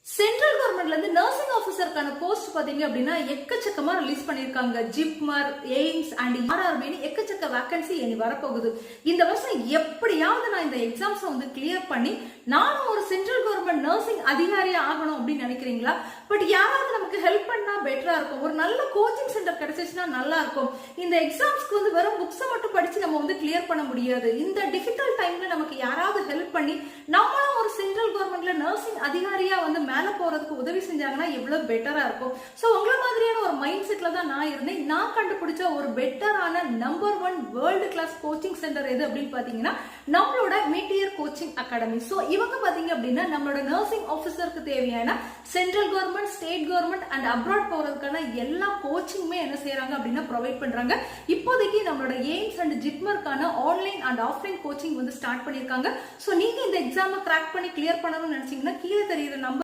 Central கவர்மெண்ட்ல இருந்து nursing ஆபீசருக்கான post பாத்தீங்க அப்படின்னா எக்கச்சக்கமா ரிலீஸ் பண்ணிருக்காங்க. ஜிப்மர், எய்ம்ஸ் அண்ட் ஆர்ஆர்பின்னு எக்கச்சக்க வேகன்சி இனி வரப்போகுது. இந்த வருஷம் எப்படியாவது நான் இந்த எக்ஸாம்ஸ் வந்து கிளியர் பண்ணி நானும் ஒரு சென்ட்ரல் கவர்மெண்ட் நர்சிங் அதிகாரியா ஆகணும் அப்படின்னு நினைக்கிறீங்களா? பட் யாராவது நமக்கு ஹெல்ப் பண்ணா பெட்டரா இருக்கும். ஒரு நல்ல கோச்சிங் சென்டர் கிடைச்சிச்சுன்னா நல்லா இருக்கும். இந்த எக்ஸாம்ஸ்க்கு வந்து வெறும் புக்ஸை மட்டும் படிச்சு நம்ம வந்து கிளியர் பண்ண முடியாது. இந்த டிஃபிகல்ட் டைம்ல நமக்கு யாராவது ஹெல்ப் பண்ணி நம்மளும் ஒரு சென்ட்ரல் கவர்மெண்ட்ல நர்சிங் அதிகாரியா வந்து மேல போறதுக்கு உதவி செஞ்சாங்கன்னா எவ்வளவு பெட்டரா இருக்கும். சோ உங்கள மாதிரியான ஒரு மைண்ட் செட்ல தான் நான் இருந்தேன். நான் கண்டுபிடிச்ச ஒரு பெட்டரான number 1 world class coaching centre எது அப்படின்னு பாத்தீங்கன்னா நம்மளோட மீட்டியர் கோச்சிங் அகாடமி. சோ இவங்க பாத்தீங்க அப்படின்னா நம்மளோட நர்சிங் ஆபீசருக்கு தேவையான central government, state government and abroad போறதுக்கான எல்லா கோச்சிங்குமே என்ன செய்யறாங்க அப்படின்னா ப்ரொவைட் பண்றாங்க. இப்போதைக்கு நம்மளோட எய்ம்ஸ் அண்ட் ஜிப்மர்க்கான ஆன்லைன் அண்ட் ஆஃப்லைன் கோச்சிங் வந்து ஸ்டார்ட் பண்ணிருக்காங்க. சோ நீங்க இந்த எக்ஸாமை கிராக் பண்ணி கிளியர் பண்ணணும்னு நினைச்சீங்கன்னா கீழே தெரியுற நம்பர்